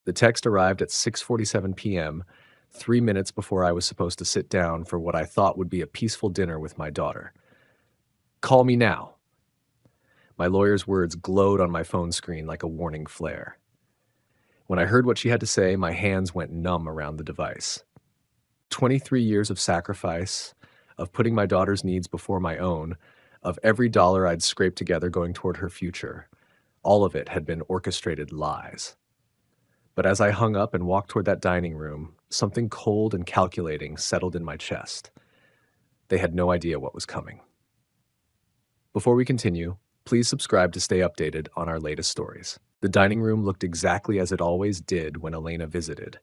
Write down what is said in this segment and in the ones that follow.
The text arrived at 6:47 p.m., 3 minutes before I was supposed to sit down for what I thought would be a peaceful dinner with my daughter. Call me now. My lawyer's words glowed on my phone screen like a warning flare. When I heard what she had to say, my hands went numb around the device. 23 years of sacrifice, of putting my daughter's needs before my own, of every dollar I'd scraped together going toward her future, all of it had been orchestrated lies. But as I hung up and walked toward that dining room, something cold and calculating settled in my chest. They had no idea what was coming. Before we continue, please subscribe to stay updated on our latest stories. The dining room looked exactly as it always did when Elena visited.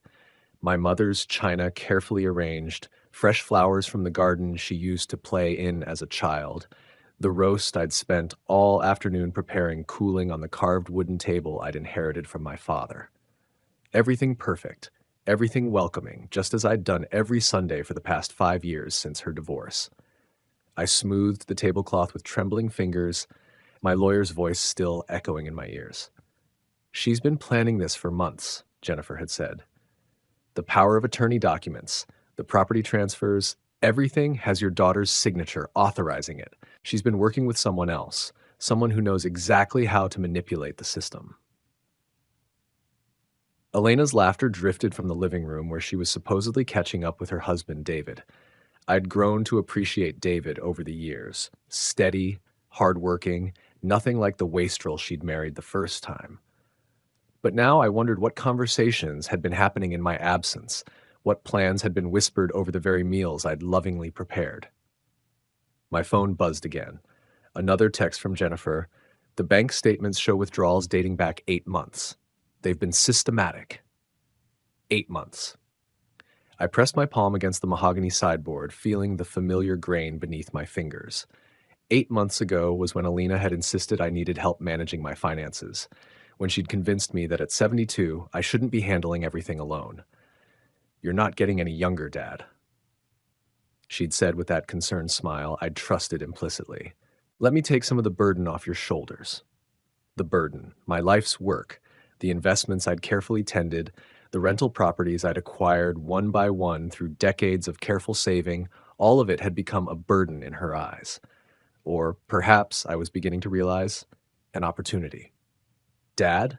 My mother's china carefully arranged, fresh flowers from the garden she used to play in as a child, the roast I'd spent all afternoon preparing cooling on the carved wooden table I'd inherited from my father. Everything perfect, everything welcoming, just as I'd done every Sunday for the past 5 years since her divorce. I smoothed the tablecloth with trembling fingers, my lawyer's voice still echoing in my ears. She's been planning this for months, Jennifer had said. The power of attorney documents, the property transfers, everything has your daughter's signature authorizing it. She's been working with someone else, someone who knows exactly how to manipulate the system. Elena's laughter drifted from the living room where she was supposedly catching up with her husband, David. I'd grown to appreciate David over the years. Steady, hardworking, nothing like the wastrel she'd married the first time. But now I wondered what conversations had been happening in my absence, what plans had been whispered over the very meals I'd lovingly prepared. My phone buzzed again. Another text from Jennifer. The bank statements show withdrawals dating back 8 months. They've been systematic. 8 months. I pressed my palm against the mahogany sideboard, feeling the familiar grain beneath my fingers. 8 months ago was when Alina had insisted I needed help managing my finances, when she'd convinced me that at 72, I shouldn't be handling everything alone. You're not getting any younger, Dad, she'd said with that concerned smile I'd trusted implicitly. Let me take some of the burden off your shoulders. The burden, my life's work, the investments I'd carefully tended, the rental properties I'd acquired one by one through decades of careful saving, all of it had become a burden in her eyes. Or perhaps, I was beginning to realize, an opportunity. Dad?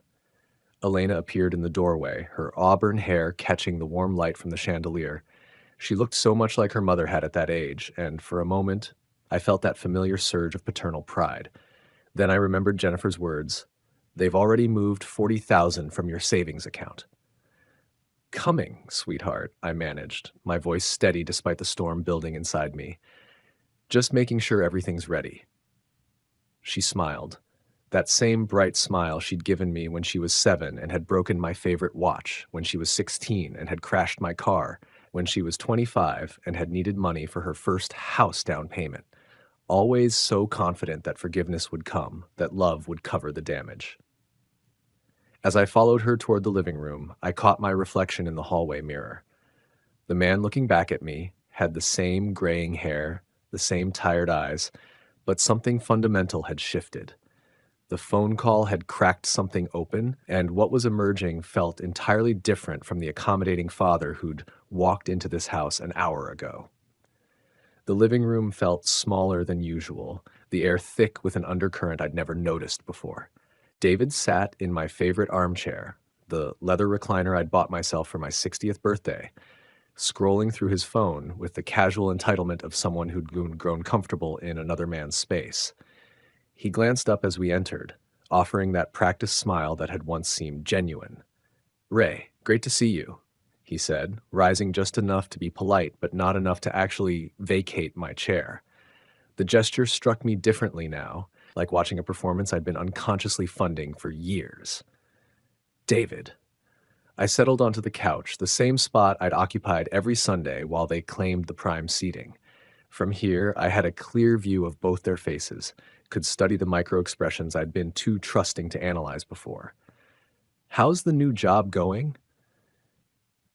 Elena appeared in the doorway, her auburn hair catching the warm light from the chandelier. She looked so much like her mother had at that age, and for a moment, I felt that familiar surge of paternal pride. Then I remembered Jennifer's words. They've already moved $40,000 from your savings account. Coming, sweetheart, I managed, my voice steady despite the storm building inside me. Just making sure everything's ready. She smiled. That same bright smile she'd given me when she was 7 and had broken my favorite watch, when she was 16 and had crashed my car, when she was 25 and had needed money for her first house down payment. Always so confident that forgiveness would come, that love would cover the damage. As I followed her toward the living room, I caught my reflection in the hallway mirror. The man looking back at me had the same graying hair, the same tired eyes, but something fundamental had shifted. The phone call had cracked something open, and what was emerging felt entirely different from the accommodating father who'd walked into this house an hour ago. The living room felt smaller than usual, the air thick with an undercurrent I'd never noticed before. David sat in my favorite armchair, the leather recliner I'd bought myself for my 60th birthday, scrolling through his phone with the casual entitlement of someone who'd grown comfortable in another man's space. He glanced up as we entered, offering that practiced smile that had once seemed genuine. "Ray, great to see you," he said, rising just enough to be polite but not enough to actually vacate my chair. The gesture struck me differently now, like watching a performance I'd been unconsciously funding for years. David. I settled onto the couch, the same spot I'd occupied every Sunday while they claimed the prime seating. From here, I had a clear view of both their faces, could study the micro-expressions I'd been too trusting to analyze before. "How's the new job going?"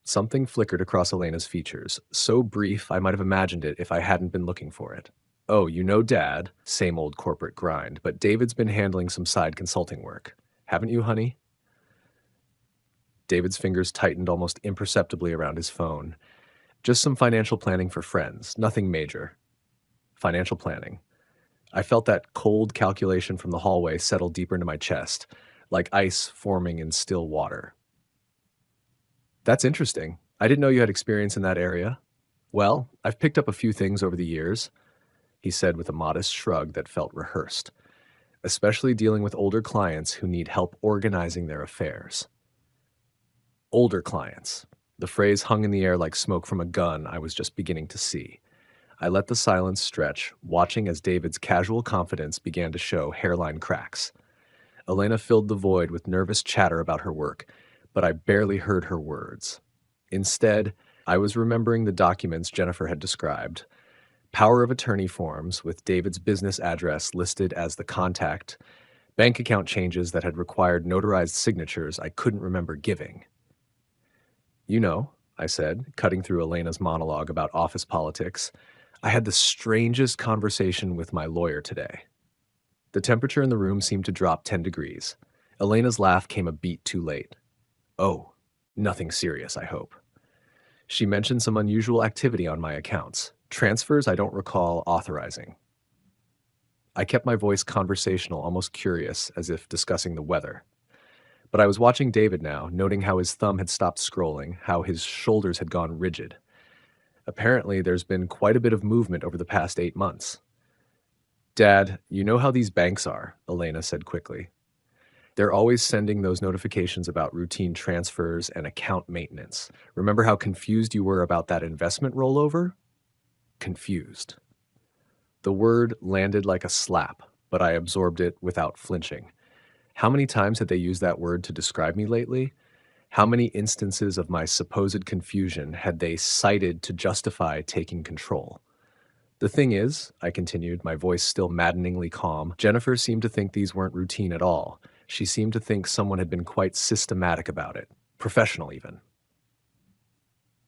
Something flickered across Elena's features, so brief I might have imagined it if I hadn't been looking for it. "Oh, you know Dad, same old corporate grind, but David's been handling some side consulting work. Haven't you, honey?" David's fingers tightened almost imperceptibly around his phone. Just some financial planning for friends, nothing major. Financial planning. I felt that cold calculation from the hallway settle deeper into my chest, like ice forming in still water. That's interesting. I didn't know you had experience in that area. Well, I've picked up a few things over the years, he said with a modest shrug that felt rehearsed, especially dealing with older clients who need help organizing their affairs. Older clients. The phrase hung in the air like smoke from a gun I was just beginning to see. I let the silence stretch, watching as David's casual confidence began to show hairline cracks. Elena filled the void with nervous chatter about her work, but I barely heard her words. Instead, I was remembering the documents Jennifer had described. Power of attorney forms with David's business address listed as the contact, bank account changes that had required notarized signatures I couldn't remember giving. You know, I said, cutting through Elena's monologue about office politics, I had the strangest conversation with my lawyer today. The temperature in the room seemed to drop 10 degrees. Elena's laugh came a beat too late. Oh, nothing serious, I hope. She mentioned some unusual activity on my accounts, transfers I don't recall authorizing. I kept my voice conversational, almost curious, as if discussing the weather. But I was watching David now, noting how his thumb had stopped scrolling, how his shoulders had gone rigid. Apparently, there's been quite a bit of movement over the past 8 months. Dad, you know how these banks are, Elena said quickly. They're always sending those notifications about routine transfers and account maintenance. Remember how confused you were about that investment rollover? Confused. The word landed like a slap, but I absorbed it without flinching. How many times had they used that word to describe me lately? How many instances of my supposed confusion had they cited to justify taking control? The thing is, I continued, my voice still maddeningly calm, Jennifer seemed to think these weren't routine at all. She seemed to think someone had been quite systematic about it, professional even.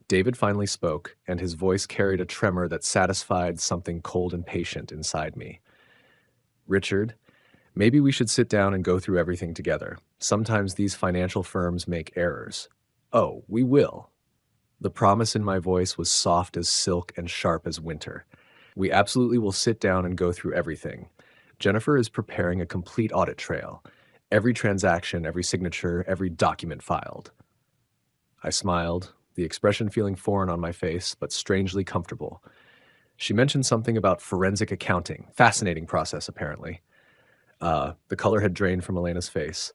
David finally spoke, and his voice carried a tremor that satisfied something cold and patient inside me. Richard, maybe we should sit down and go through everything together. Sometimes these financial firms make errors. Oh, we will. The promise in my voice was soft as silk and sharp as winter. We absolutely will sit down and go through everything. Jennifer is preparing a complete audit trail. Every transaction, every signature, every document filed. I smiled, the expression feeling foreign on my face, but strangely comfortable. She mentioned something about forensic accounting. Fascinating process, apparently. The color had drained from Elena's face.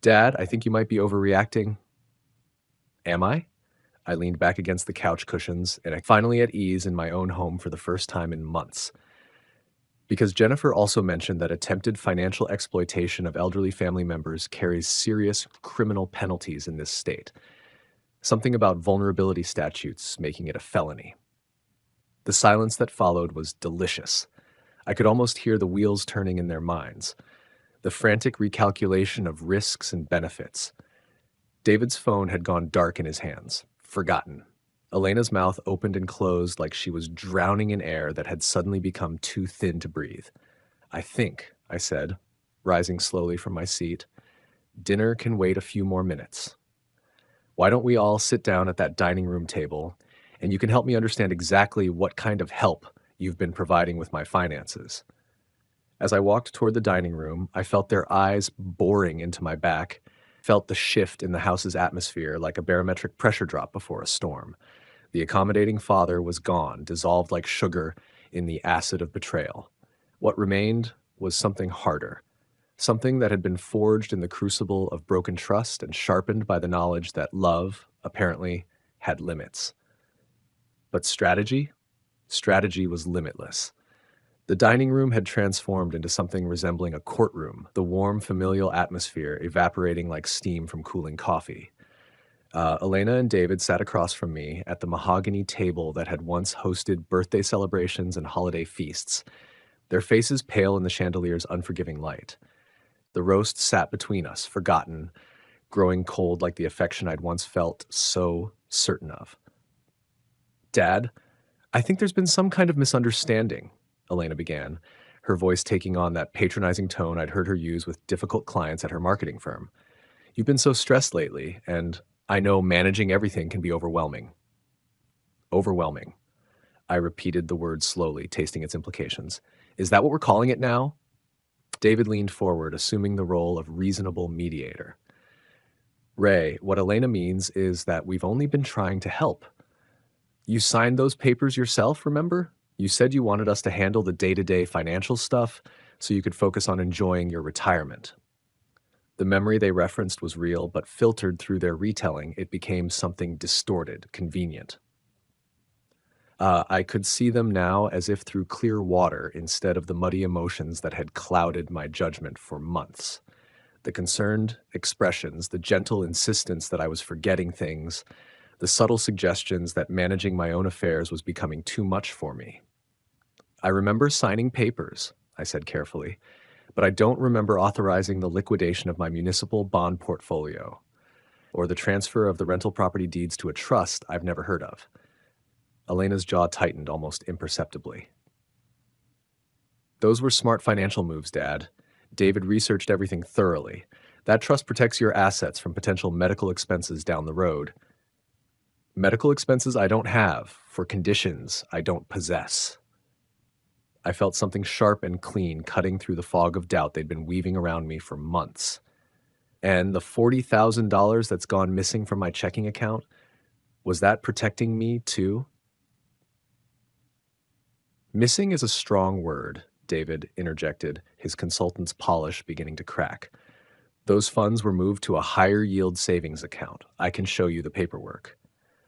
Dad, I think you might be overreacting. Am I? I leaned back against the couch cushions, and I finally at ease in my own home for the first time in months. Because Jennifer also mentioned that attempted financial exploitation of elderly family members carries serious criminal penalties in this state. Something about vulnerability statutes making it a felony. The silence that followed was delicious. I could almost hear the wheels turning in their minds. The frantic recalculation of risks and benefits. David's phone had gone dark in his hands. Forgotten. Elena's mouth opened and closed like she was drowning in air that had suddenly become too thin to breathe. I think, I said, rising slowly from my seat, dinner can wait a few more minutes. Why don't we all sit down at that dining room table, and you can help me understand exactly what kind of help you've been providing with my finances. As I walked toward the dining room, I felt their eyes boring into my back, felt the shift in the house's atmosphere like a barometric pressure drop before a storm. The accommodating father was gone, dissolved like sugar in the acid of betrayal. What remained was something harder, something that had been forged in the crucible of broken trust and sharpened by the knowledge that love, apparently, had limits. But strategy? Strategy was limitless. The dining room had transformed into something resembling a courtroom, the warm, familial atmosphere evaporating like steam from cooling coffee. Elena and David sat across from me at the mahogany table that had once hosted birthday celebrations and holiday feasts, their faces pale in the chandelier's unforgiving light. The roast sat between us, forgotten, growing cold like the affection I'd once felt so certain of. Dad, I think there's been some kind of misunderstanding, Elena began, her voice taking on that patronizing tone I'd heard her use with difficult clients at her marketing firm. You've been so stressed lately, and I know managing everything can be overwhelming. Overwhelming. I repeated the word slowly, tasting its implications. Is that what we're calling it now? David leaned forward, assuming the role of reasonable mediator. Ray, what Elena means is that we've only been trying to help. You signed those papers yourself, remember? You said you wanted us to handle the day-to-day financial stuff so you could focus on enjoying your retirement. The memory they referenced was real, but filtered through their retelling, it became something distorted, convenient. I could see them now as if through clear water instead of the muddy emotions that had clouded my judgment for months. The concerned expressions, the gentle insistence that I was forgetting things, the subtle suggestions that managing my own affairs was becoming too much for me. I remember signing papers, I said carefully, but I don't remember authorizing the liquidation of my municipal bond portfolio or the transfer of the rental property deeds to a trust I've never heard of. Elena's jaw tightened almost imperceptibly. Those were smart financial moves, Dad. David researched everything thoroughly. That trust protects your assets from potential medical expenses down the road. Medical expenses I don't have for conditions I don't possess. I felt something sharp and clean cutting through the fog of doubt they'd been weaving around me for months. And the $40,000 that's gone missing from my checking account, was that protecting me too? Missing is a strong word, David interjected, his consultant's polish beginning to crack. Those funds were moved to a higher yield savings account. I can show you the paperwork.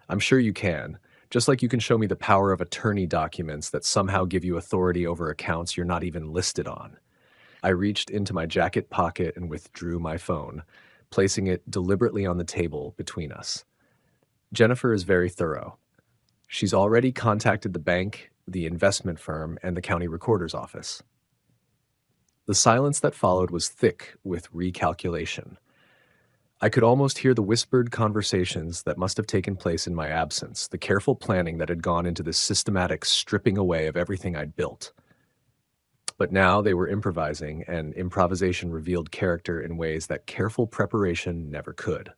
I'm sure you can, just like you can show me the power of attorney documents that somehow give you authority over accounts you're not even listed on. I reached into my jacket pocket and withdrew my phone, placing it deliberately on the table between us. Jennifer is very thorough. She's already contacted the bank, the investment firm, and the county recorder's office. The silence that followed was thick with recalculation. I could almost hear the whispered conversations that must have taken place in my absence, the careful planning that had gone into this systematic stripping away of everything I'd built. But now they were improvising, and improvisation revealed character in ways that careful preparation never could.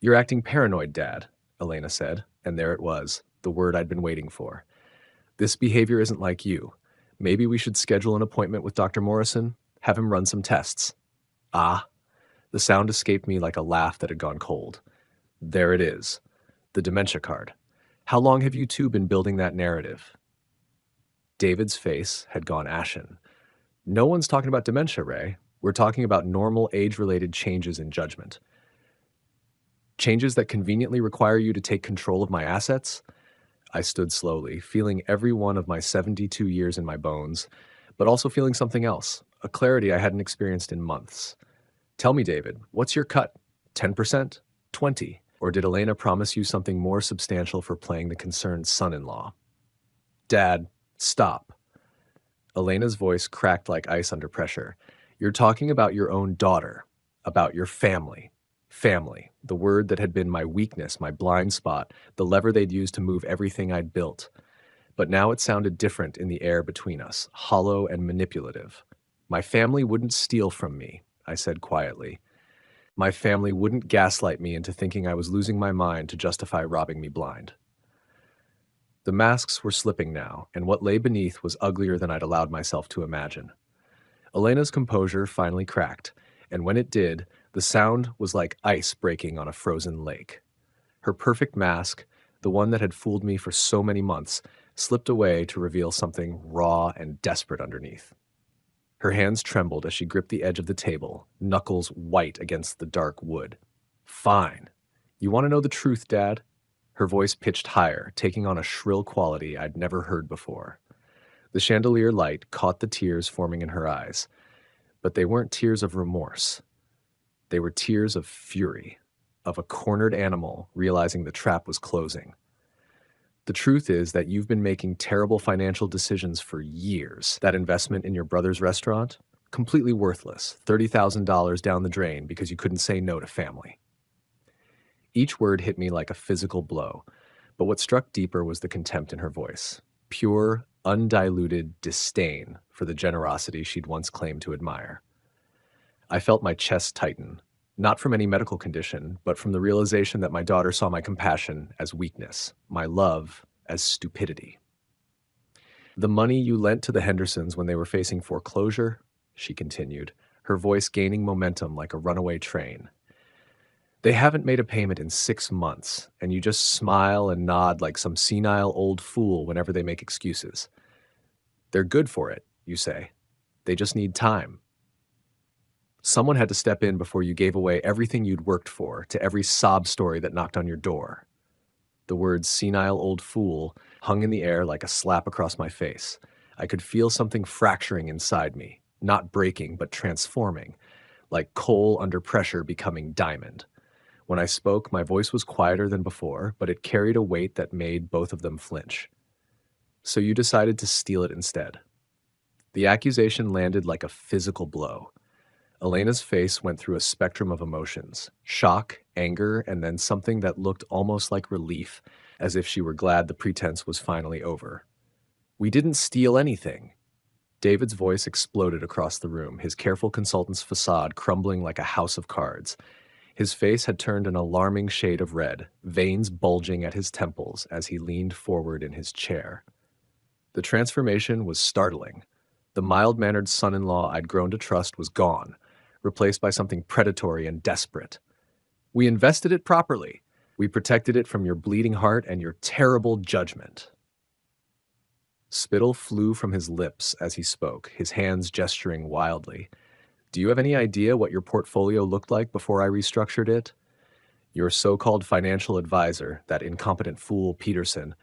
You're acting paranoid, Dad, Elena said, and there it was, the word I'd been waiting for. This behavior isn't like you. Maybe we should schedule an appointment with Dr. Morrison, have him run some tests. Ah, the sound escaped me like a laugh that had gone cold. There it is, the dementia card. How long have you two been building that narrative? David's face had gone ashen. No one's talking about dementia, Ray. We're talking about normal age-related changes in judgment. Changes that conveniently require you to take control of my assets? I stood slowly, feeling every one of my 72 years in my bones, but also feeling something else, a clarity I hadn't experienced in months. Tell me, David, what's your cut? 10%? 20%? Or did Elena promise you something more substantial for playing the concerned son-in-law? Dad, stop. Elena's voice cracked like ice under pressure. You're talking about your own daughter, about your family. Family, the word that had been my weakness, my blind spot, the lever they'd used to move everything I'd built. But now it sounded different in the air between us, hollow and manipulative. My family wouldn't steal from me, I said quietly. My family wouldn't gaslight me into thinking I was losing my mind to justify robbing me blind. The masks were slipping now, and what lay beneath was uglier than I'd allowed myself to imagine. Elena's composure finally cracked, and when it did, the sound was like ice breaking on a frozen lake. Her perfect mask, the one that had fooled me for so many months, slipped away to reveal something raw and desperate underneath. Her hands trembled as she gripped the edge of the table, knuckles white against the dark wood. Fine. You want to know the truth, Dad? Her voice pitched higher, taking on a shrill quality I'd never heard before. The chandelier light caught the tears forming in her eyes, but they weren't tears of remorse. They were tears of fury, of a cornered animal realizing the trap was closing. The truth is that you've been making terrible financial decisions for years. That investment in your brother's restaurant? Completely worthless, $30,000 down the drain because you couldn't say no to family. Each word hit me like a physical blow, but what struck deeper was the contempt in her voice. Pure, undiluted disdain for the generosity she'd once claimed to admire. I felt my chest tighten. Not from any medical condition, but from the realization that my daughter saw my compassion as weakness, my love as stupidity. The money you lent to the Hendersons when they were facing foreclosure, she continued, her voice gaining momentum like a runaway train. They haven't made a payment in 6 months, and you just smile and nod like some senile old fool whenever they make excuses. They're good for it, you say. They just need time. Someone had to step in before you gave away everything you'd worked for to every sob story that knocked on your door. The words senile old fool hung in the air like a slap across my face. I could feel something fracturing inside me, not breaking, but transforming, like coal under pressure becoming diamond. When I spoke, my voice was quieter than before, but it carried a weight that made both of them flinch. So you decided to steal it instead. The accusation landed like a physical blow. Elena's face went through a spectrum of emotions, shock, anger, and then something that looked almost like relief, as if she were glad the pretense was finally over. We didn't steal anything. David's voice exploded across the room, his careful consultant's facade crumbling like a house of cards. His face had turned an alarming shade of red, veins bulging at his temples as he leaned forward in his chair. The transformation was startling. The mild-mannered son-in-law I'd grown to trust was gone, replaced by something predatory and desperate. We invested it properly. We protected it from your bleeding heart and your terrible judgment. Spittle flew from his lips as he spoke, his hands gesturing wildly. Do you have any idea what your portfolio looked like before I restructured it? Your so-called financial advisor, that incompetent fool Peterson,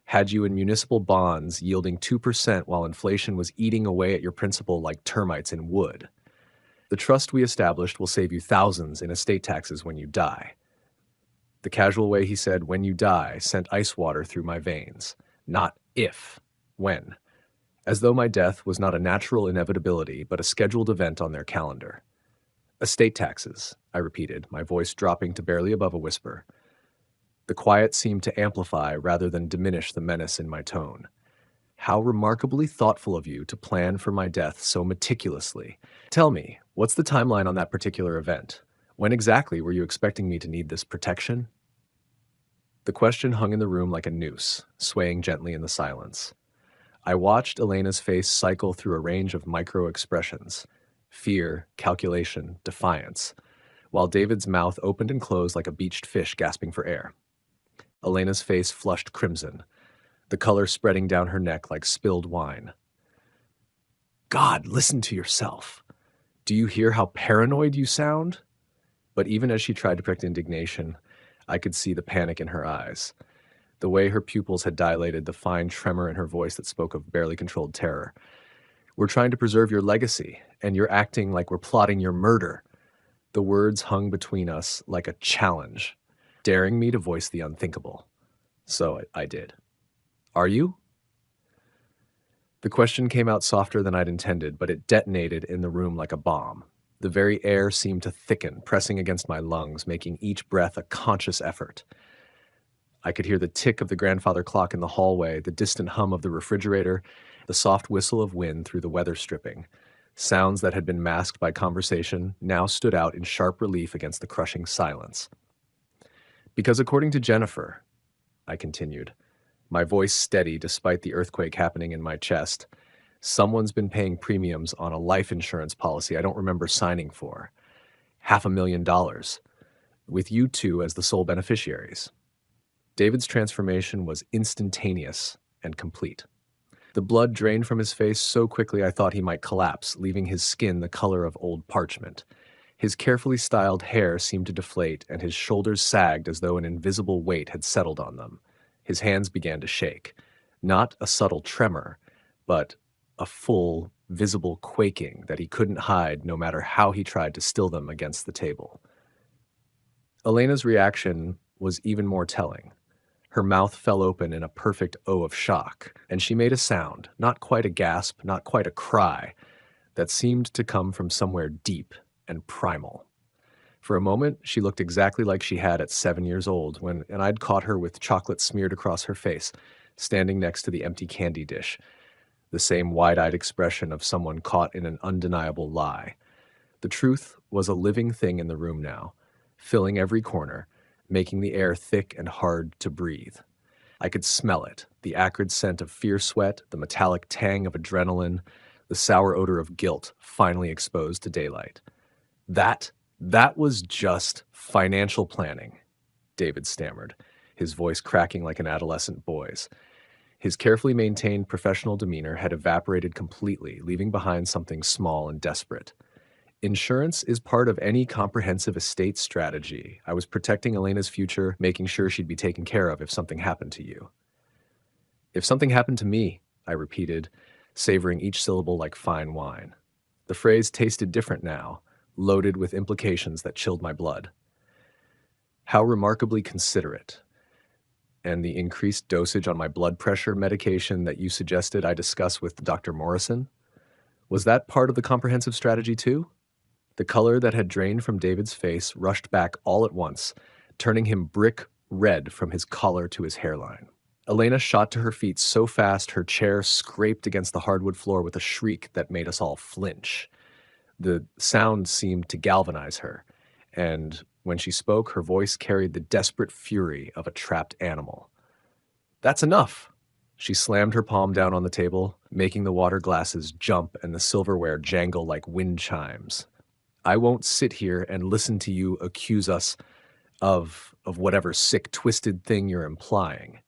had you in municipal bonds yielding 2% while inflation was eating away at your principal like termites in wood. The trust we established will save you thousands in estate taxes when you die. The casual way he said, when you die, sent ice water through my veins. Not if, when. As though my death was not a natural inevitability, but a scheduled event on their calendar. Estate taxes, I repeated, my voice dropping to barely above a whisper. The quiet seemed to amplify rather than diminish the menace in my tone. How remarkably thoughtful of you to plan for my death so meticulously. Tell me, what's the timeline on that particular event? When exactly were you expecting me to need this protection? The question hung in the room like a noose, swaying gently in the silence. I watched Elena's face cycle through a range of micro-expressions: fear, calculation, defiance, while David's mouth opened and closed like a beached fish gasping for air. Elena's face flushed crimson, the color spreading down her neck like spilled wine. God, listen to yourself. Do you hear how paranoid you sound? But even as she tried to project indignation, I could see the panic in her eyes. The way her pupils had dilated, the fine tremor in her voice that spoke of barely controlled terror. We're trying to preserve your legacy, and you're acting like we're plotting your murder. The words hung between us like a challenge, daring me to voice the unthinkable. So I did. Are you? The question came out softer than I'd intended, but it detonated in the room like a bomb. The very air seemed to thicken, pressing against my lungs, making each breath a conscious effort. I could hear the tick of the grandfather clock in the hallway, the distant hum of the refrigerator, the soft whistle of wind through the weather stripping. Sounds that had been masked by conversation now stood out in sharp relief against the crushing silence. Because according to Jennifer, I continued, my voice steady despite the earthquake happening in my chest, someone's been paying premiums on a life insurance policy I don't remember signing for. $500,000, with you two as the sole beneficiaries. David's transformation was instantaneous and complete. The blood drained from his face so quickly I thought he might collapse, leaving his skin the color of old parchment. His carefully styled hair seemed to deflate, and his shoulders sagged as though an invisible weight had settled on them. His hands began to shake. Not a subtle tremor, but a full, visible quaking that he couldn't hide no matter how he tried to still them against the table. Elena's reaction was even more telling. Her mouth fell open in a perfect O of shock, and she made a sound, not quite a gasp, not quite a cry, that seemed to come from somewhere deep and primal. For a moment, she looked exactly like she had at 7 years old, and I'd caught her with chocolate smeared across her face, standing next to the empty candy dish, the same wide-eyed expression of someone caught in an undeniable lie. The truth was a living thing in the room now, filling every corner, making the air thick and hard to breathe. I could smell it, the acrid scent of fear sweat, the metallic tang of adrenaline, the sour odor of guilt finally exposed to daylight. That, that was just financial planning, David stammered, his voice cracking like an adolescent boy's. His carefully maintained professional demeanor had evaporated completely, leaving behind something small and desperate. Insurance is part of any comprehensive estate strategy. I was protecting Elena's future, making sure she'd be taken care of if something happened to you. If something happened to me, I repeated, savoring each syllable like fine wine. The phrase tasted different now, loaded with implications that chilled my blood. How remarkably considerate. And the increased dosage on my blood pressure medication that you suggested I discuss with Dr. Morrison? Was that part of the comprehensive strategy too? The color that had drained from David's face rushed back all at once, turning him brick red from his collar to his hairline. Elena shot to her feet so fast her chair scraped against the hardwood floor with a shriek that made us all flinch. The sound seemed to galvanize her, and when she spoke, her voice carried the desperate fury of a trapped animal. "That's enough!" She slammed her palm down on the table, making the water glasses jump and the silverware jangle like wind chimes. "I won't sit here and listen to you accuse us of whatever sick, twisted thing you're implying."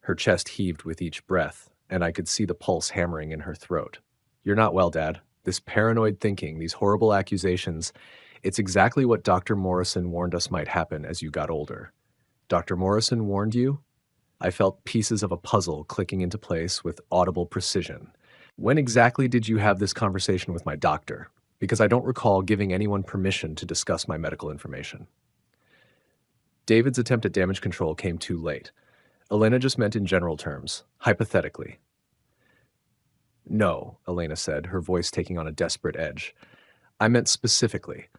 Her chest heaved with each breath, and I could see the pulse hammering in her throat. "You're not well, Dad. This paranoid thinking, these horrible accusations, it's exactly what Dr. Morrison warned us might happen as you got older." "Dr. Morrison warned you?" I felt pieces of a puzzle clicking into place with audible precision. "When exactly did you have this conversation with my doctor? Because I don't recall giving anyone permission to discuss my medical information." David's attempt at damage control came too late. Elena just meant in general terms, hypothetically. "No," Elena said, her voice taking on a desperate edge. "I meant specifically.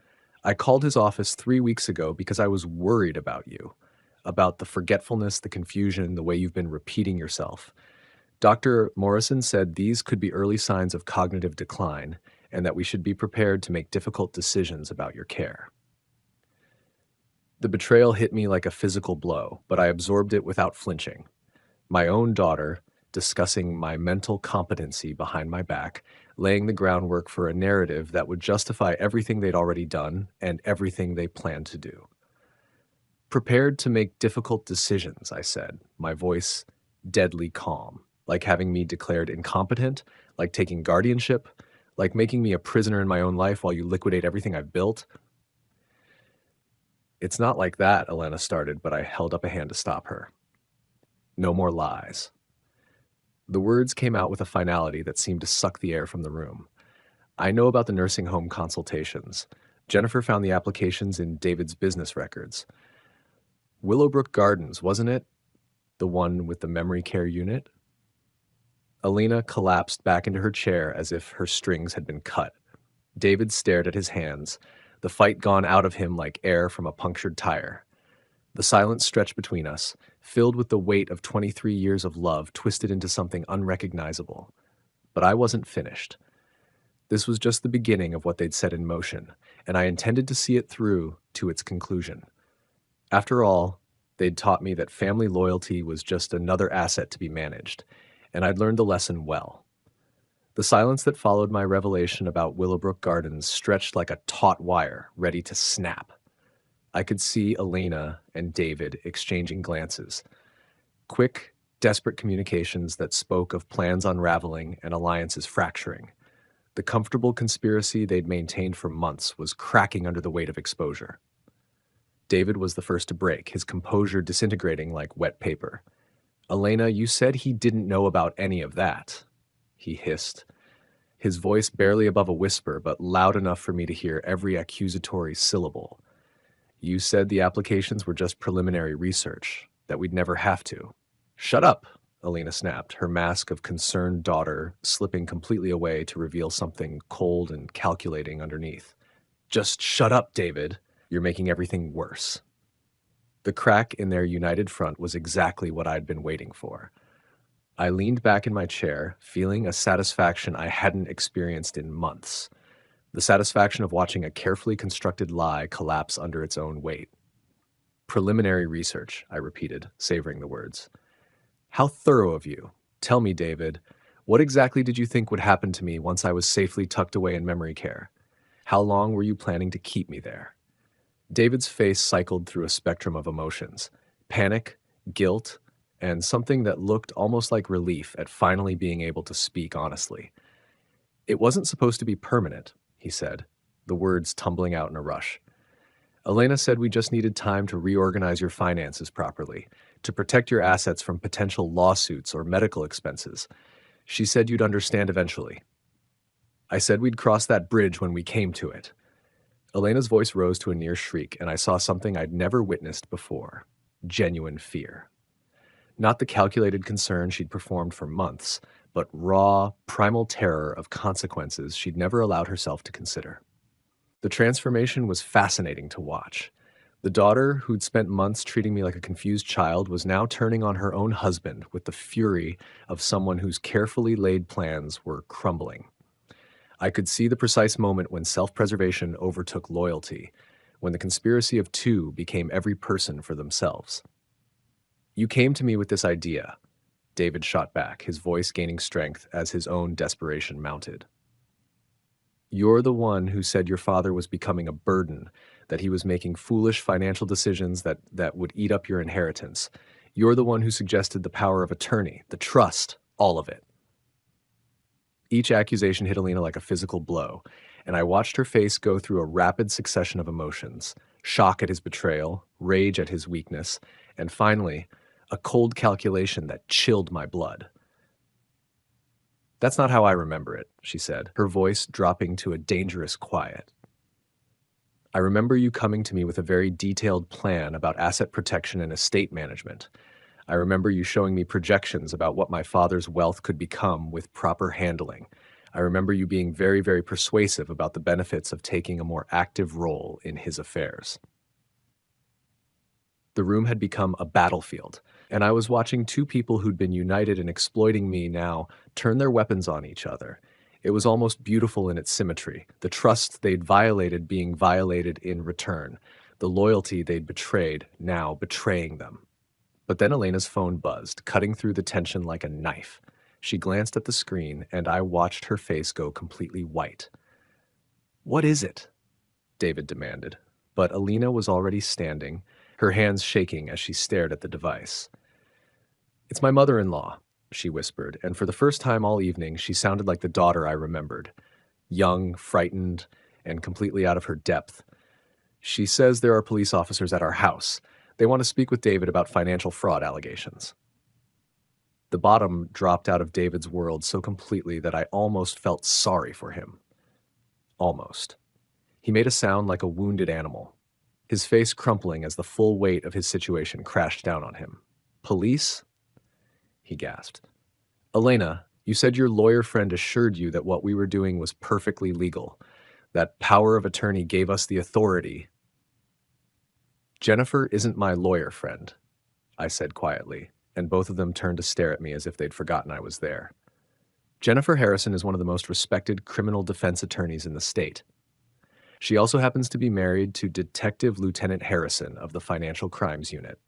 I called his office 3 weeks ago because I was worried about you, about the forgetfulness, the confusion, the way you've been repeating yourself. Dr. Morrison said these could be early signs of cognitive decline and that we should be prepared to make difficult decisions about your care." The betrayal hit me like a physical blow, but I absorbed it without flinching. My own daughter, discussing my mental competency behind my back, laying the groundwork for a narrative that would justify everything they'd already done and everything they planned to do. "Prepared to make difficult decisions," I said, my voice deadly calm, like having me declared incompetent, like taking guardianship, like making me a prisoner in my own life while you liquidate everything I've built. "It's not like that," Elena started, but I held up a hand to stop her. "No more lies." The words came out with a finality that seemed to suck the air from the room. "I know about the nursing home consultations. Jennifer found the applications in David's business records. Willowbrook Gardens, wasn't it? The one with the memory care unit?" Elena collapsed back into her chair as if her strings had been cut. David stared at his hands, the fight gone out of him like air from a punctured tire. The silence stretched between us, filled with the weight of 23 years of love twisted into something unrecognizable. But I wasn't finished. This was just the beginning of what they'd set in motion, and I intended to see it through to its conclusion. After all, they'd taught me that family loyalty was just another asset to be managed, and I'd learned the lesson well. The silence that followed my revelation about Willowbrook Gardens stretched like a taut wire, ready to snap. I could see Elena and David exchanging glances. Quick, desperate communications that spoke of plans unraveling and alliances fracturing. The comfortable conspiracy they'd maintained for months was cracking under the weight of exposure. David was the first to break, his composure disintegrating like wet paper. "Elena, you said he didn't know about any of that," he hissed, his voice barely above a whisper, but loud enough for me to hear every accusatory syllable. "You said the applications were just preliminary research, that we'd never have to." "Shut up," Elena snapped, her mask of concerned daughter slipping completely away to reveal something cold and calculating underneath. "Just shut up, David. You're making everything worse." The crack in their united front was exactly what I'd been waiting for. I leaned back in my chair, feeling a satisfaction I hadn't experienced in months. The satisfaction of watching a carefully constructed lie collapse under its own weight. Preliminary research, I repeated, savoring the words. How thorough of you. Tell me, David, what exactly did you think would happen to me once I was safely tucked away in memory care? How long were you planning to keep me there? David's face cycled through a spectrum of emotions: panic, guilt, and something that looked almost like relief at finally being able to speak honestly. It wasn't supposed to be permanent, he said, the words tumbling out in a rush. Elena said we just needed time to reorganize your finances properly, to protect your assets from potential lawsuits or medical expenses. She said you'd understand eventually. I said we'd cross that bridge when we came to it. Elena's voice rose to a near shriek, and I saw something I'd never witnessed before: genuine fear. Not the calculated concern she'd performed for months, but raw, primal terror of consequences she'd never allowed herself to consider. The transformation was fascinating to watch. The daughter, who'd spent months treating me like a confused child, was now turning on her own husband with the fury of someone whose carefully laid plans were crumbling. I could see the precise moment when self-preservation overtook loyalty, when the conspiracy of two became every person for themselves. You came to me with this idea, David shot back, his voice gaining strength as his own desperation mounted. You're the one who said your father was becoming a burden, that he was making foolish financial decisions that would eat up your inheritance. You're the one who suggested the power of attorney, the trust, all of it. Each accusation hit Alina like a physical blow, and I watched her face go through a rapid succession of emotions: shock at his betrayal, rage at his weakness, and finally, a cold calculation that chilled my blood. That's not how I remember it, she said, her voice dropping to a dangerous quiet. I remember you coming to me with a very detailed plan about asset protection and estate management. I remember you showing me projections about what my father's wealth could become with proper handling. I remember you being very, very persuasive about the benefits of taking a more active role in his affairs. The room had become a battlefield, and I was watching two people who'd been united in exploiting me now turn their weapons on each other. It was almost beautiful in its symmetry, the trust they'd violated being violated in return, the loyalty they'd betrayed now betraying them. But then Elena's phone buzzed, cutting through the tension like a knife. She glanced at the screen, and I watched her face go completely white. "What is it?" David demanded. But Alina was already standing, her hands shaking as she stared at the device. "It's my mother-in-law," she whispered, and for the first time all evening she sounded like the daughter I remembered, young, frightened, and completely out of her depth. "She says there are police officers at our house. They want to speak with David about financial fraud allegations." The bottom dropped out of David's world so completely that I almost felt sorry for him. Almost. He made a sound like a wounded animal, his face crumpling as the full weight of his situation crashed down on him. "Police?" he gasped. "Elena, you said your lawyer friend assured you that what we were doing was perfectly legal, that power of attorney gave us the authority." "Jennifer isn't my lawyer friend," I said quietly, and both of them turned to stare at me as if they'd forgotten I was there. "Jennifer Harrison is one of the most respected criminal defense attorneys in the state. She also happens to be married to Detective Lieutenant Harrison of the Financial Crimes Unit."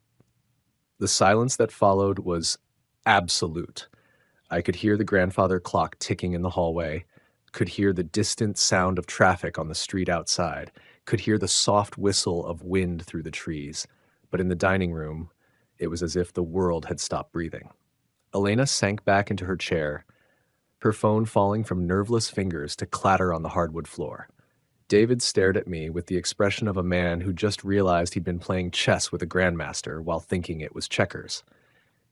The silence that followed was absolute. I could hear the grandfather clock ticking in the hallway, could hear the distant sound of traffic on the street outside, could hear the soft whistle of wind through the trees. But in the dining room, it was as if the world had stopped breathing. Elena sank back into her chair, her phone falling from nerveless fingers to clatter on the hardwood floor. David stared at me with the expression of a man who just realized he'd been playing chess with a grandmaster while thinking it was checkers.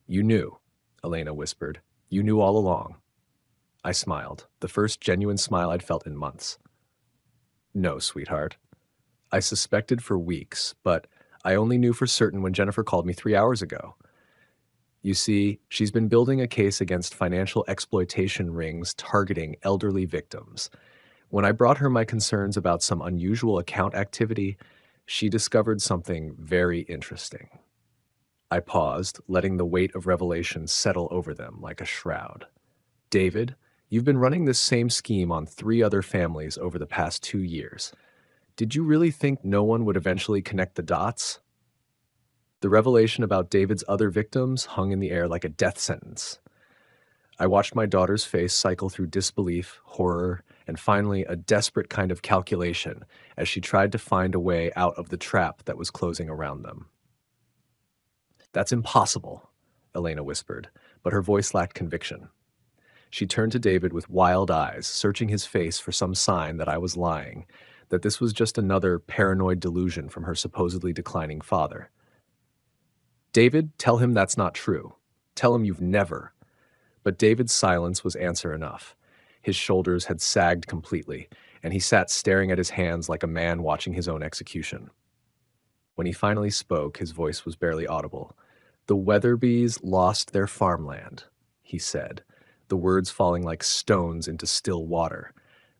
"You knew," Elena whispered. "You knew all along." I smiled, the first genuine smile I'd felt in months. "No, sweetheart. I suspected for weeks, but I only knew for certain when Jennifer called me 3 hours ago. You see, she's been building a case against financial exploitation rings targeting elderly victims. When I brought her my concerns about some unusual account activity, she discovered something very interesting." I paused, letting the weight of revelation settle over them like a shroud. "David, You've been running this same scheme on 3 other families over the past 2 years. Did you really think no one would eventually connect the dots? The revelation about David's other victims hung in the air like a death sentence. I watched my daughter's face cycle through disbelief, horror, and finally a desperate kind of calculation as she tried to find a way out of the trap that was closing around them. That's impossible, Elena whispered, but her voice lacked conviction. She turned to David with wild eyes, searching his face for some sign that I was lying, that this was just another paranoid delusion from her supposedly declining father. David, tell him that's not true. Tell him you've never. But David's silence was answer enough. His shoulders had sagged completely, and he sat staring at his hands like a man watching his own execution. When he finally spoke, his voice was barely audible. "The Weatherbys lost their farmland," he said, the words falling like stones into still water.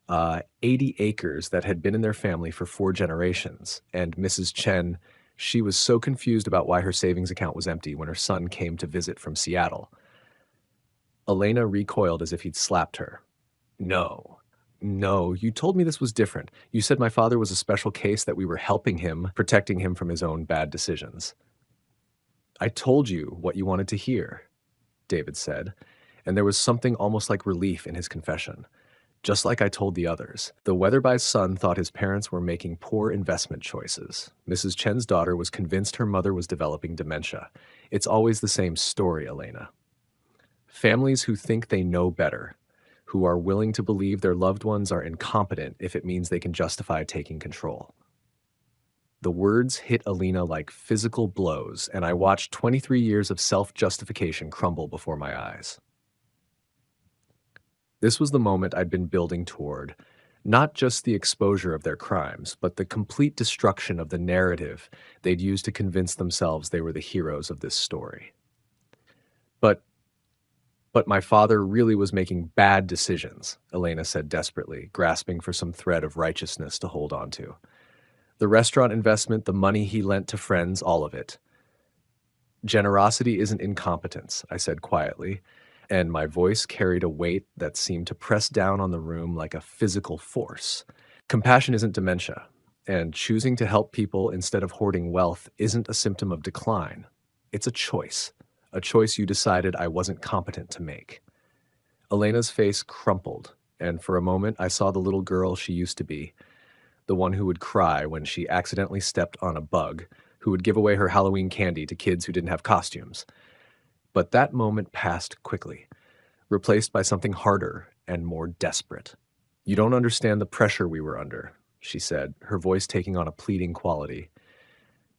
80 acres that had been in their family for 4 generations, and Mrs. Chen, she was so confused about why her savings account was empty when her son came to visit from Seattle. Elena recoiled as if he'd slapped her. No, no, you told me this was different. You said my father was a special case, that we were helping him, protecting him from his own bad decisions. I told you what you wanted to hear, David said, and there was something almost like relief in his confession. Just like I told the others, the Weatherby's son thought his parents were making poor investment choices. Mrs. Chen's daughter was convinced her mother was developing dementia. It's always the same story, Elena. Families who think they know better, who are willing to believe their loved ones are incompetent if it means they can justify taking control. The words hit Alina like physical blows, and I watched 23 years of self-justification crumble before my eyes. This was the moment I'd been building toward, not just the exposure of their crimes, but the complete destruction of the narrative they'd used to convince themselves they were the heroes of this story. But my father really was making bad decisions, Elena said desperately, grasping for some thread of righteousness to hold on to. The restaurant investment, the money he lent to friends, all of it. Generosity isn't incompetence, I said quietly, and my voice carried a weight that seemed to press down on the room like a physical force. Compassion isn't dementia, and choosing to help people instead of hoarding wealth isn't a symptom of decline. It's a choice you decided I wasn't competent to make. Elena's face crumpled, and for a moment I saw the little girl she used to be, the one who would cry when she accidentally stepped on a bug, who would give away her Halloween candy to kids who didn't have costumes. But that moment passed quickly, replaced by something harder and more desperate. You don't understand the pressure we were under, she said, her voice taking on a pleading quality.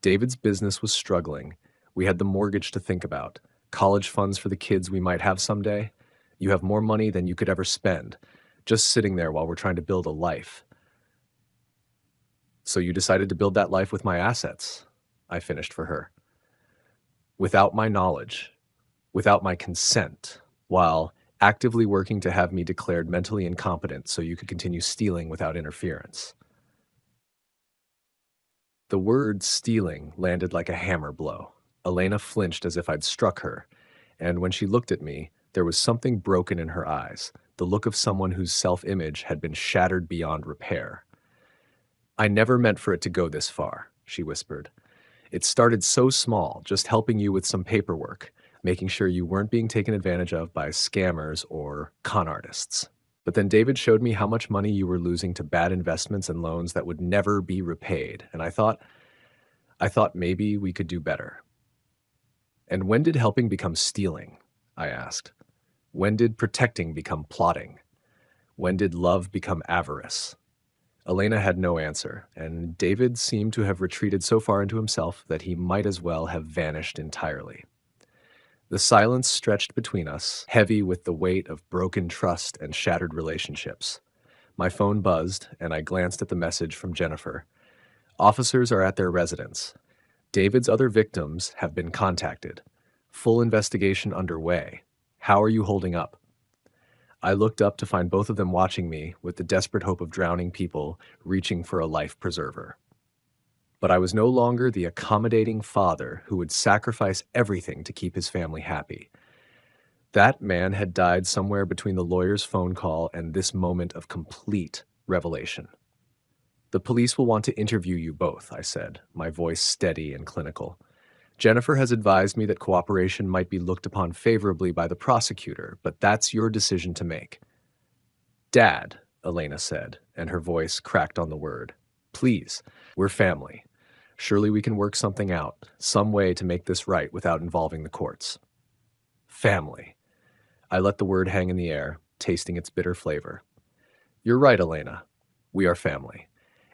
David's business was struggling. We had the mortgage to think about, college funds for the kids we might have someday. You have more money than you could ever spend, just sitting there while we're trying to build a life. So you decided to build that life with my assets, I finished for her. Without my knowledge, without my consent, while actively working to have me declared mentally incompetent so you could continue stealing without interference. The word stealing landed like a hammer blow. Elena flinched as if I'd struck her, and when she looked at me, there was something broken in her eyes, the look of someone whose self-image had been shattered beyond repair. I never meant for it to go this far, she whispered. It started so small, just helping you with some paperwork, making sure you weren't being taken advantage of by scammers or con artists. But then David showed me how much money you were losing to bad investments and loans that would never be repaid, and I thought maybe we could do better. And when did helping become stealing? I asked. When did protecting become plotting? When did love become avarice? Elena had no answer, and David seemed to have retreated so far into himself that he might as well have vanished entirely. The silence stretched between us, heavy with the weight of broken trust and shattered relationships. My phone buzzed, and I glanced at the message from Jennifer. Officers are at their residence. David's other victims have been contacted. Full investigation underway. How are you holding up? I looked up to find both of them watching me with the desperate hope of drowning people reaching for a life preserver. But I was no longer the accommodating father who would sacrifice everything to keep his family happy. That man had died somewhere between the lawyer's phone call and this moment of complete revelation. "The police will want to interview you both," I said, my voice steady and clinical. "Jennifer has advised me that cooperation might be looked upon favorably by the prosecutor, but that's your decision to make." "Dad," Elena said, and her voice cracked on the word. "Please, we're family. Surely we can work something out, some way to make this right without involving the courts." Family. I let the word hang in the air, tasting its bitter flavor. "You're right, Elena. We are family.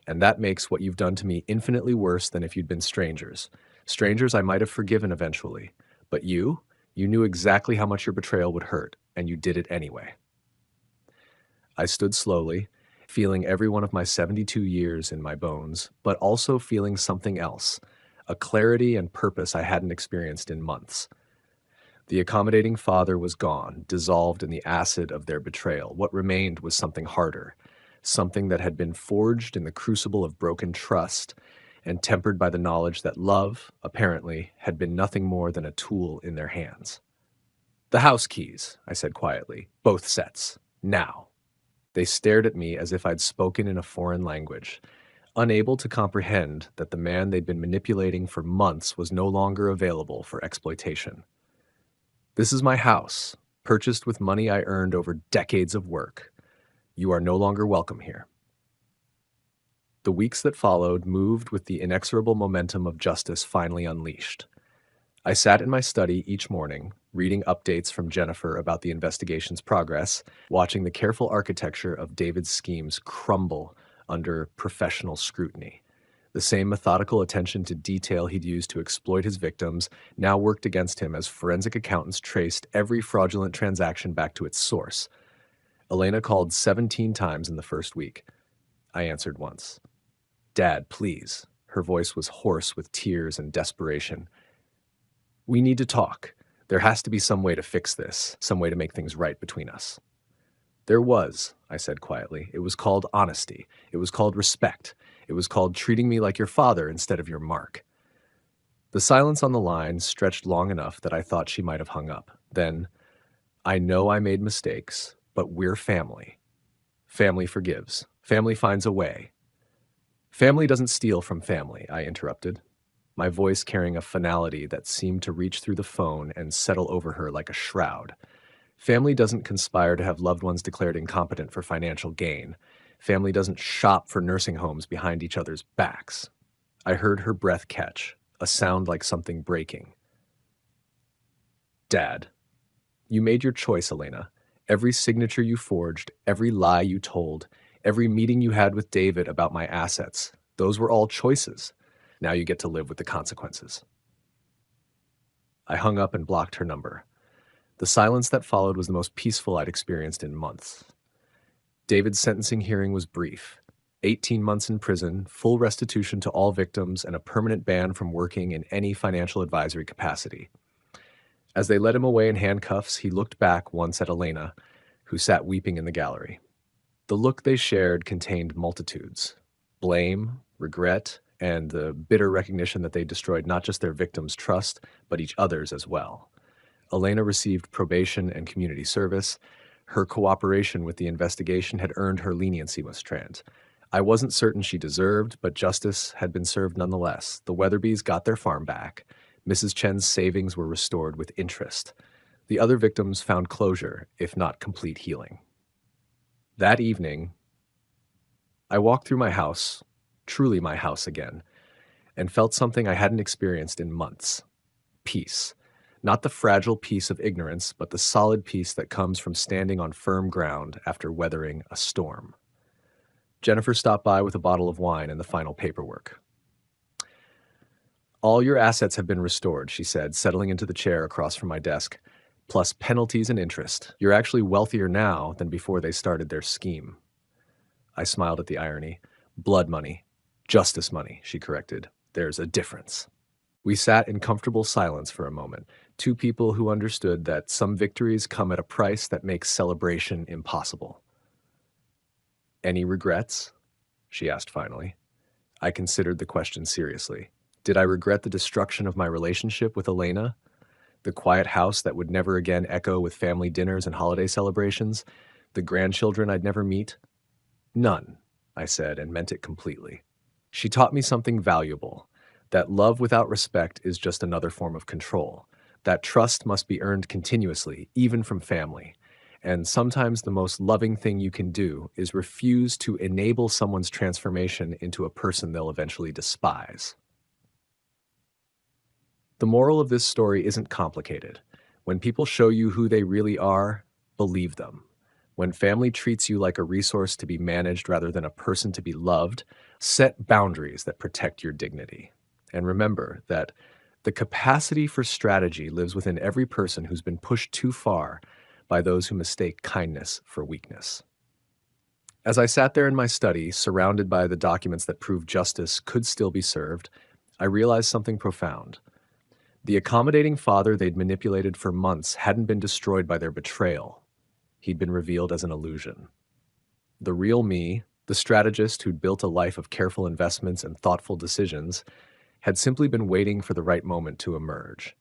And that makes what you've done to me infinitely worse than if you'd been strangers. Strangers I might have forgiven eventually. But you knew exactly how much your betrayal would hurt, and you did it anyway." I stood slowly, feeling every one of my 72 years in my bones, but also feeling something else, a clarity and purpose I hadn't experienced in months. The accommodating father was gone, dissolved in the acid of their betrayal. What remained was something harder, something that had been forged in the crucible of broken trust and tempered by the knowledge that love, apparently, had been nothing more than a tool in their hands. "The house keys," I said quietly. "Both sets. Now." They stared at me as if I'd spoken in a foreign language, unable to comprehend that the man they'd been manipulating for months was no longer available for exploitation. "This is my house, purchased with money I earned over decades of work. You are no longer welcome here." The weeks that followed moved with the inexorable momentum of justice finally unleashed. I sat in my study each morning, reading updates from Jennifer about the investigation's progress, watching the careful architecture of David's schemes crumble under professional scrutiny. The same methodical attention to detail he'd used to exploit his victims now worked against him as forensic accountants traced every fraudulent transaction back to its source. Elena called 17 times in the first week. I answered once. "Dad, please." Her voice was hoarse with tears and desperation. "We need to talk. There has to be some way to fix this, some way to make things right between us." "There was," I said quietly. "It was called honesty. It was called respect. It was called treating me like your father instead of your mark." The silence on the line stretched long enough that I thought she might have hung up. Then, "I know I made mistakes, but we're family. Family forgives. Family finds a way." "Family doesn't steal from family," I interrupted, my voice carrying a finality that seemed to reach through the phone and settle over her like a shroud. "Family doesn't conspire to have loved ones declared incompetent for financial gain. Family doesn't shop for nursing homes behind each other's backs." I heard her breath catch, a sound like something breaking. "Dad, you made your choice, Elena. Every signature you forged, every lie you told, every meeting you had with David about my assets, those were all choices. Now you get to live with the consequences." I hung up and blocked her number. The silence that followed was the most peaceful I'd experienced in months. David's sentencing hearing was brief. 18 months in prison, full restitution to all victims, and a permanent ban from working in any financial advisory capacity. As they led him away in handcuffs, he looked back once at Elena, who sat weeping in the gallery. The look they shared contained multitudes: blame, regret, and the bitter recognition that they destroyed not just their victims' trust, but each other's as well. Elena received probation and community service. Her cooperation with the investigation had earned her leniency with Strand. I wasn't certain she deserved, but justice had been served nonetheless. The Weatherbys got their farm back. Mrs. Chen's savings were restored with interest. The other victims found closure, if not complete healing. That evening, I walked through my house, truly my house again, and felt something I hadn't experienced in months. Peace. Not the fragile peace of ignorance, but the solid peace that comes from standing on firm ground after weathering a storm. Jennifer stopped by with a bottle of wine and the final paperwork. "All your assets have been restored," she said, settling into the chair across from my desk, "plus penalties and interest. You're actually wealthier now than before they started their scheme." I smiled at the irony. "Blood money. Justice money," she corrected. "There's a difference." We sat in comfortable silence for a moment, two people who understood that some victories come at a price that makes celebration impossible. "Any regrets?" she asked finally. I considered the question seriously. Did I regret the destruction of my relationship with Elena? The quiet house that would never again echo with family dinners and holiday celebrations? The grandchildren I'd never meet? None, I said, and meant it completely. She taught me something valuable, that love without respect is just another form of control, that trust must be earned continuously, even from family. And sometimes the most loving thing you can do is refuse to enable someone's transformation into a person they'll eventually despise. The moral of this story isn't complicated. When people show you who they really are, believe them. When family treats you like a resource to be managed rather than a person to be loved, set boundaries that protect your dignity. And remember that the capacity for strategy lives within every person who's been pushed too far by those who mistake kindness for weakness. As I sat there in my study, surrounded by the documents that prove justice could still be served, I realized something profound. The accommodating father they'd manipulated for months hadn't been destroyed by their betrayal. He'd been revealed as an illusion. The real me, the strategist who'd built a life of careful investments and thoughtful decisions, had simply been waiting for the right moment to emerge.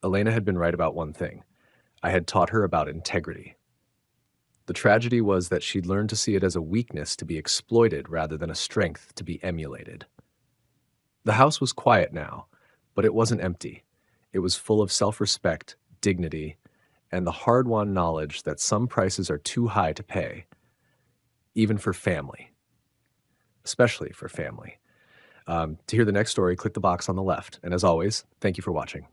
Elena had been right about one thing. I had taught her about integrity. The tragedy was that she'd learned to see it as a weakness to be exploited rather than a strength to be emulated. The house was quiet now, but it wasn't empty. It was full of self-respect, dignity, and the hard-won knowledge that some prices are too high to pay, even for family, especially for family. To hear the next story, click the box on the left. And as always, thank you for watching.